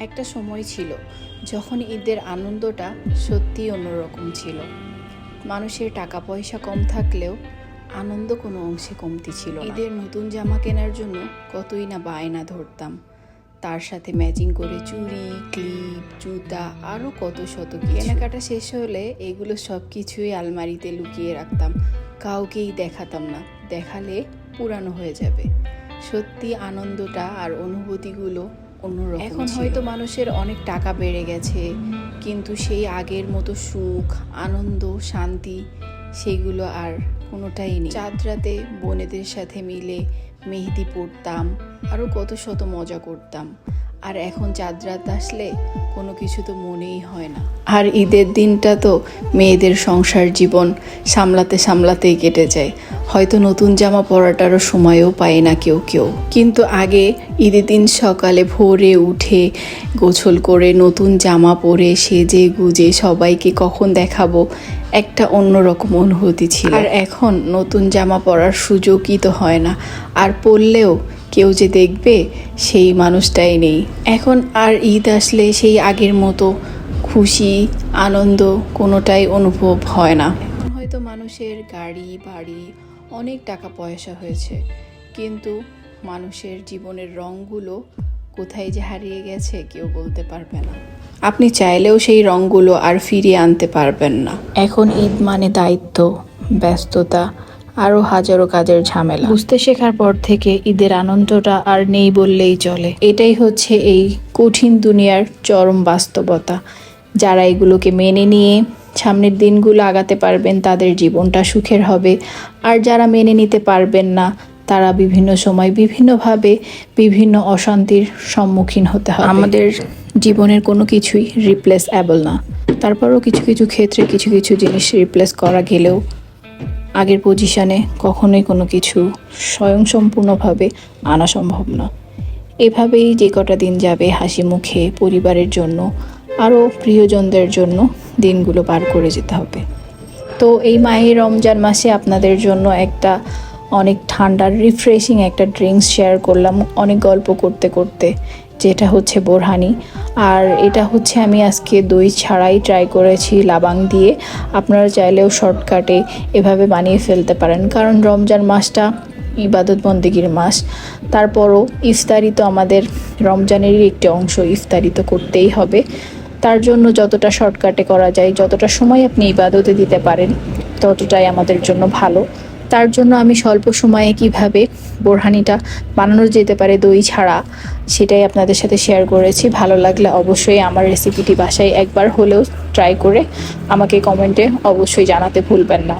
একটা সময় ছিল যখন ঈদের আনন্দটা সত্যিই অন্যরকম ছিল। মানুষের টাকা পয়সা কম থাকলেও আনন্দ কোনো অংশে কমতি ছিল না। ঈদের নতুন জামা কেনার জন্য কতই না বায়না ধরতাম, তার সাথে ম্যাচিং করে চুড়ি, ক্লিপ, জুতা আরও কত শত কেনাকাটা শেষ হলে এগুলো সব কিছুই আলমারিতে লুকিয়ে রাখতাম, কাউকেই দেখাতাম না, দেখালে পুরানো হয়ে যাবে। সত্যি আনন্দটা আর অনুভূতিগুলো অন্যরকম। এখন হয়তো মানুষের অনেক টাকা বেড়ে গেছে, কিন্তু সেই আগের মতো সুখ, আনন্দ, শান্তি সেগুলো আর কোনোটাই নেই। চাঁদ রাতে বোনেদের সাথে মিলে মেহেদি পড়তাম, আরও কত শত মজা করতাম। আর এখন চাঁদ রাত আসলে কোনো কিছু তো মনেই হয় না। আর ঈদের দিনটা তো মেয়েদের সংসার জীবন সামলাতে সামলাতেই কেটে যায়, হয়তো নতুন জামা পরাটারও সময়ও পায় না কেউ কেউ। কিন্তু আগে ঈদের দিন সকালে ভোরে উঠে গোসল করে নতুন জামা পরে সেজে গুজে সবাইকে কখন দেখাবো, একটা অন্যরকম অনুভূতি ছিল। আর এখন নতুন জামা পরার সুযোগই তো হয় না, আর পরলেও কেউ যে দেখবে সেই মানুষটাই নেই। এখন আর ঈদ আসলে সেই আগের মতো খুশি, আনন্দ কোনোটাই অনুভব হয় না। এখন হয়তো মানুষের গাড়ি বাড়ি, অনেক টাকা পয়সা হয়েছে, কিন্তু মানুষের জীবনের রঙগুলো কোথায় যে হারিয়ে গেছে কেউ বলতে পারবে না। আপনি চাইলেও সেই রঙগুলো আর ফিরিয়ে আনতে পারবেন না। এখন ঈদ মানে দায়িত্ব, ব্যস্ততা, আরও হাজারো কাজের ঝামেলা। বুঝতে শেখার পর থেকে ঈদের আনন্দটা আর নেই বললেই চলে। এটাই হচ্ছে এই কঠিন দুনিয়ার চরম বাস্তবতা। যারা এগুলোকে মেনে নিয়ে সামনের দিনগুলো আগাতে পারবেন তাদের জীবনটা সুখের হবে, আর যারা মেনে নিতে পারবেন না তারা বিভিন্ন সময় বিভিন্নভাবে বিভিন্ন অশান্তির সম্মুখীন হতে হবে। আমাদের জীবনের কোনো কিছুই রিপ্লেসেবল না, তারপরেও কিছু কিছু ক্ষেত্রে কিছু কিছু জিনিস রিপ্লেস করা গেলেও আগের পজিশনে কখনোই কোনো কিছু স্বয়ংসম্পূর্ণভাবে আনা সম্ভব না। এভাবেই যে কটা দিন যাবে হাসি মুখে পরিবারের জন্য, আরও প্রিয়জনদের জন্য দিনগুলো পার করে যেতে হবে। তো এই মাহে রমজান মাসে আপনাদের জন্য একটা অনেক ঠান্ডার রিফ্রেশিং একটা ড্রিঙ্কস শেয়ার করলাম অনেক গল্প করতে করতে, যেটা হচ্ছে বোরহানি। আর এটা হচ্ছে আমি আজকে দই ছাড়াই ট্রাই করেছি লাবাং দিয়ে। আপনারা চাইলেও শর্টকাটে এভাবে বানিয়ে ফেলতে পারেন, কারণ রমজান মাসটা ইবাদত বন্দেগীর মাস। তারপরও ইফতারি তো আমাদের রমজানেরই একটি অংশ, ইফতারি তো করতেই হবে। তার জন্য যতটা শর্টকাটে করা যায়, যতটা সময় আপনি ইবাদতে দিতে পারেন ততটাই আমাদের জন্য ভালো। তার জন্য আমি স্বল্প সময়ে কিভাবে বোরহানিটা বানানো যেতে পারে দই ছাড়া, সেটাই আপনাদের সাথে শেয়ার করেছি। ভালো লাগলে অবশ্যই আমার রেসিপিটি বাসায় একবার হলেও ট্রাই করে আমাকে কমেন্টে অবশ্যই জানাতে ভুলবেন না।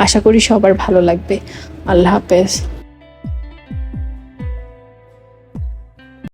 আশা করি সবার ভালো লাগবে। আল্লাহ হাফেজ।